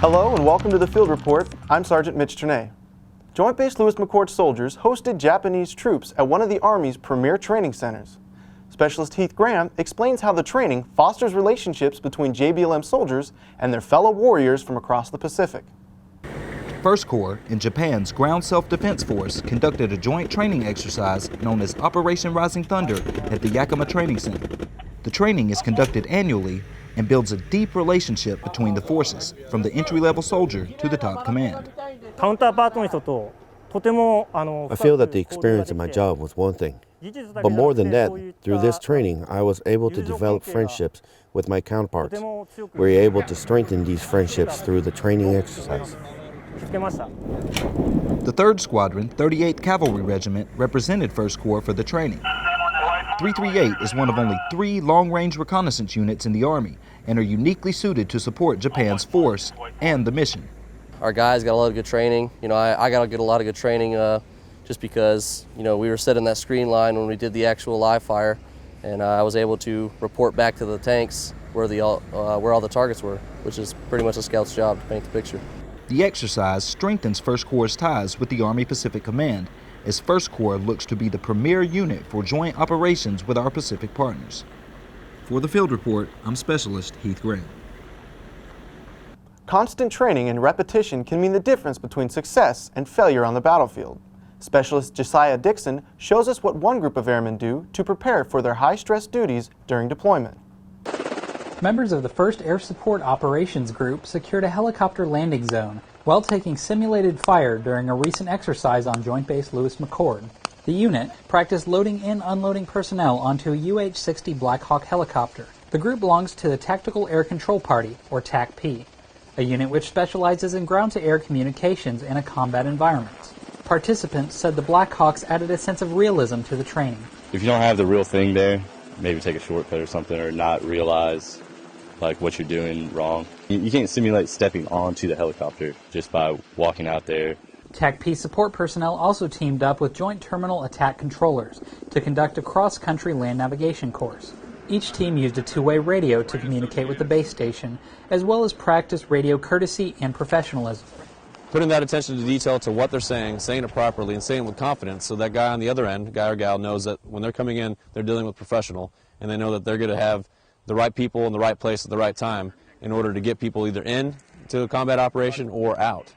Hello and welcome to the Field Report. I'm Sergeant Mitch Ternay. Joint Base Lewis McChord soldiers hosted Japanese troops at one of the Army's premier training centers. Specialist Heath Graham explains how the training fosters relationships between JBLM soldiers and their fellow warriors from across the Pacific. First Corps in Japan's Ground Self-Defense Force conducted a joint training exercise known as Operation Rising Thunder at the Yakima Training Center. The training is conducted annually and builds a deep relationship between the forces, from the entry-level soldier to the top command. I feel that the experience in my job was one thing, but more than that, through this training, I was able to develop friendships with my counterparts. We were able to strengthen these friendships through the training exercise. The 3rd Squadron, 38th Cavalry Regiment, represented 1st Corps for the training. 338 is one of only 3 long-range reconnaissance units in the Army and are uniquely suited to support Japan's force and the mission. Our guys got a lot of good training. I got to get a lot of good training just because, we were set in that screen line when we did the actual live fire, and I was able to report back to the tanks where all the targets were, which is pretty much a scout's job to paint the picture. The exercise strengthens 1st Corps' ties with the Army Pacific Command, as 1st Corps looks to be the premier unit for joint operations with our Pacific partners. For the Field Report, I'm Specialist Heath Graham. Constant training and repetition can mean the difference between success and failure on the battlefield. Specialist Josiah Dixon shows us what one group of airmen do to prepare for their high-stress duties during deployment. Members of the 1st Air Support Operations Group secured a helicopter landing zone while taking simulated fire during a recent exercise on Joint Base Lewis McChord. The unit practiced loading and unloading personnel onto a UH-60 Black Hawk helicopter. The group belongs to the Tactical Air Control Party, or TACP, a unit which specializes in ground-to-air communications in a combat environment. Participants said the Black Hawks added a sense of realism to the training. If you don't have the real thing there, maybe take a shortcut or something, or not realize what you're doing wrong. You can't simulate stepping onto the helicopter just by walking out there. TACP support personnel also teamed up with Joint Terminal Attack Controllers to conduct a cross-country land navigation course. Each team used a two-way radio to communicate with the base station, as well as practice radio courtesy and professionalism. Putting that attention to detail to what they're saying it properly, and saying it with confidence, so that guy on the other end, guy or gal, knows that when they're coming in, they're dealing with professional, and they know that they're going to have the right people in the right place at the right time in order to get people either in to a combat operation or out.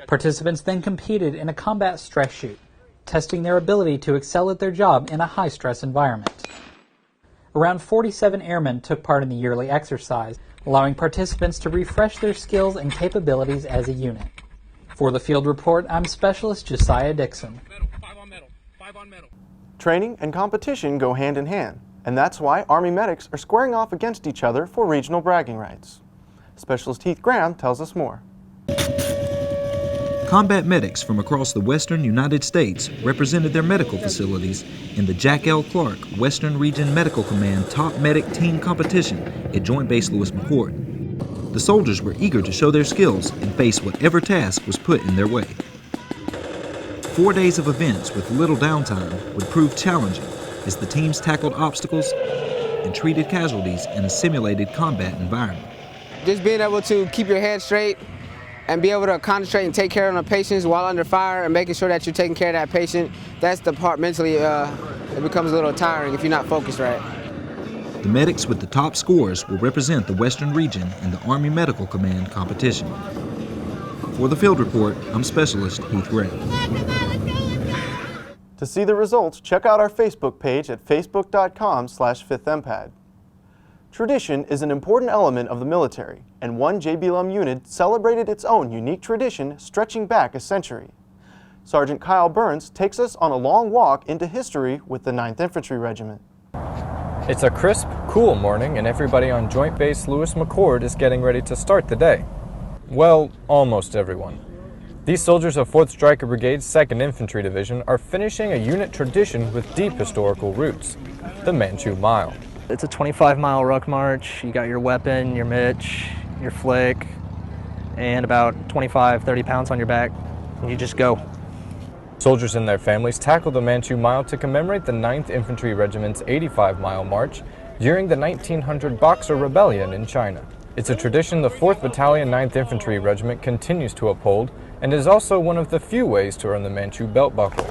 Participants then competed in a combat stress shoot, testing their ability to excel at their job in a high-stress environment. Around 47 airmen took part in the yearly exercise, allowing participants to refresh their skills and capabilities as a unit. For the Field Report, I'm Specialist Josiah Dixon. Training and competition go hand in hand, and that's why Army medics are squaring off against each other for regional bragging rights. Specialist Heath Graham tells us more. Combat medics from across the western United States represented their medical facilities in the Jack L. Clark Western Region Medical Command Top Medic Team Competition at Joint Base Lewis McChord. The soldiers were eager to show their skills and face whatever task was put in their way. 4 days of events with little downtime would prove challenging as the teams tackled obstacles and treated casualties in a simulated combat environment. Just being able to keep your head straight and be able to concentrate and take care of the patients while under fire and making sure that you're taking care of that patient, that's the part mentally it becomes a little tiring if you're not focused right. The medics with the top scores will represent the Western Region in the Army Medical Command competition. For the Field Report, I'm Specialist Heath Graham. To see the results, check out our Facebook page at facebook.com/5thmpad. Tradition is an important element of the military, and one JBLM unit celebrated its own unique tradition stretching back a century. Sergeant Kyle Burns takes us on a long walk into history with the 9th Infantry Regiment. It's a crisp, cool morning, and everybody on Joint Base Lewis McChord is getting ready to start the day. Well, almost everyone. These soldiers of 4th Stryker Brigade's 2nd Infantry Division are finishing a unit tradition with deep historical roots, the Manchu Mile. It's a 25-mile ruck march. You got your weapon, your mitch, your flick, and about 25-30 pounds on your back, and you just go. Soldiers and their families tackled the Manchu Mile to commemorate the 9th Infantry Regiment's 85-mile march during the 1900 Boxer Rebellion in China. It's a tradition the 4th Battalion 9th Infantry Regiment continues to uphold and is also one of the few ways to earn the Manchu belt buckle.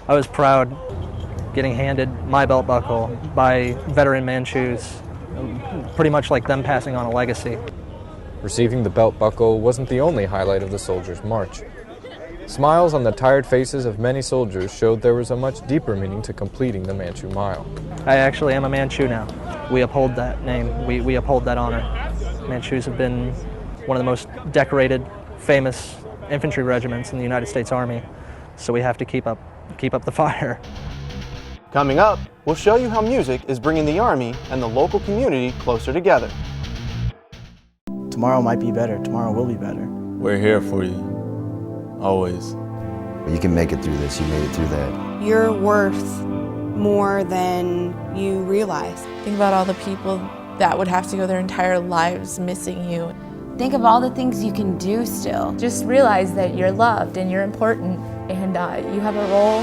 I was proud getting handed my belt buckle by veteran Manchus, pretty much like them passing on a legacy. Receiving the belt buckle wasn't the only highlight of the soldiers' march. Smiles on the tired faces of many soldiers showed there was a much deeper meaning to completing the Manchu Mile. I actually am a Manchu now. We uphold that name. We uphold that honor. Manchus have been one of the most decorated, famous infantry regiments in the United States Army, so we have to keep up the fire. Coming up, we'll show you how music is bringing the Army and the local community closer together. Tomorrow might be better. Tomorrow will be better. We're here for you, always. You can make it through this. You made it through that. You're worth more than you realize. Think about all the people that would have to go their entire lives missing you. Think of all the things you can do still. Just realize that you're loved and you're important, and you have a role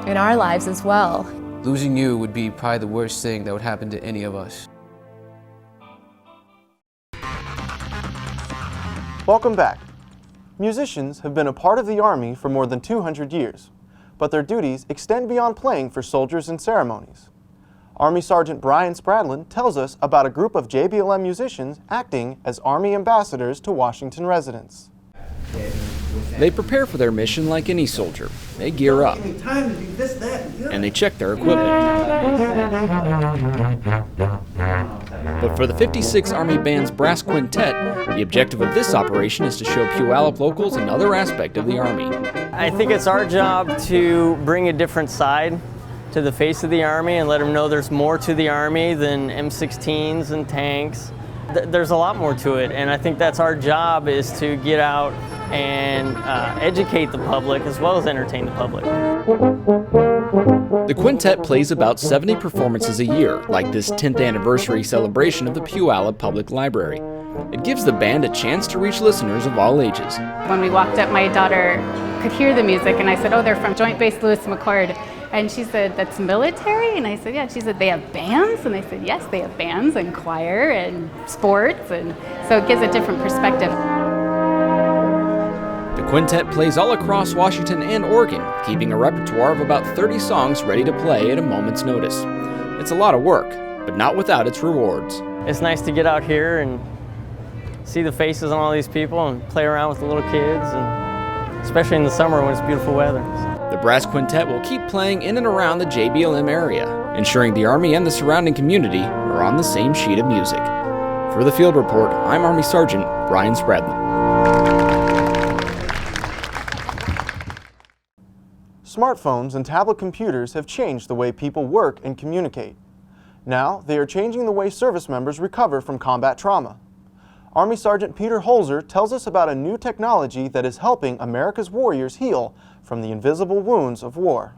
in our lives as well. Losing you would be probably the worst thing that would happen to any of us. Welcome back. Musicians have been a part of the Army for more than 200 years, but their duties extend beyond playing for soldiers and ceremonies. Army Sergeant Brian Spradlin tells us about a group of JBLM musicians acting as Army ambassadors to Washington residents. They prepare for their mission like any soldier. They gear up, and they check their equipment. But for the 56th Army Band's Brass Quintet, the objective of this operation is to show Puyallup locals another aspect of the Army. I think it's our job to bring a different side to the face of the Army and let them know there's more to the Army than M16s and tanks. There's a lot more to it, and I think that's our job, is to get out and educate the public as well as entertain the public. The Quintet plays about 70 performances a year, like this 10th anniversary celebration of the Puyallup Public Library. It gives the band a chance to reach listeners of all ages. When we walked up, my daughter could hear the music, and I said, "Oh, they're from Joint Base Lewis McChord." And she said, "That's military?" And I said, "Yeah." She said, "They have bands?" And I said, "Yes, they have bands and choir and sports." And so it gives a different perspective. The Quintet plays all across Washington and Oregon, keeping a repertoire of about 30 songs ready to play at a moment's notice. It's a lot of work, but not without its rewards. It's nice to get out here and see the faces on all these people and play around with the little kids, and especially in the summer when it's beautiful weather. The Brass Quintet will keep playing in and around the JBLM area, ensuring the Army and the surrounding community are on the same sheet of music. For the Field Report, I'm Army Sergeant Brian Spradlin. Smartphones and tablet computers have changed the way people work and communicate. Now, they are changing the way service members recover from combat trauma. Army Sergeant Peter Holzer tells us about a new technology that is helping America's warriors heal from the invisible wounds of war.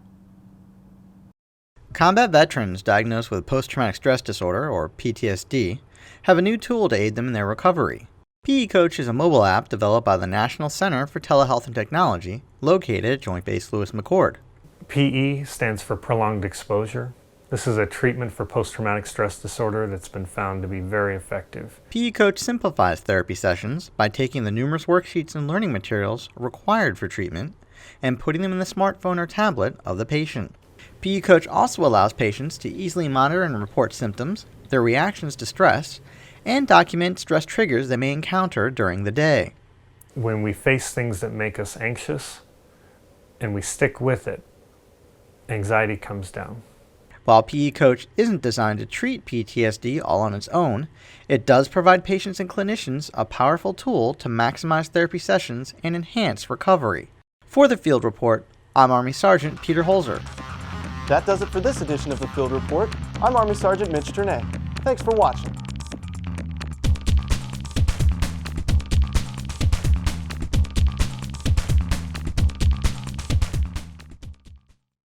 Combat veterans diagnosed with post-traumatic stress disorder, or PTSD, have a new tool to aid them in their recovery. PE Coach is a mobile app developed by the National Center for Telehealth and Technology, located at Joint Base Lewis McChord. PE stands for prolonged exposure. This is a treatment for post-traumatic stress disorder that's been found to be very effective. PE Coach simplifies therapy sessions by taking the numerous worksheets and learning materials required for treatment and putting them in the smartphone or tablet of the patient. PE Coach also allows patients to easily monitor and report symptoms, their reactions to stress, and document stress triggers they may encounter during the day. When we face things that make us anxious and we stick with it, anxiety comes down. While PE Coach isn't designed to treat PTSD all on its own, it does provide patients and clinicians a powerful tool to maximize therapy sessions and enhance recovery. For the Field Report, I'm Army Sergeant Peter Holzer. That does it for this edition of the Field Report. I'm Army Sergeant Mitch Ternay. Thanks for watching.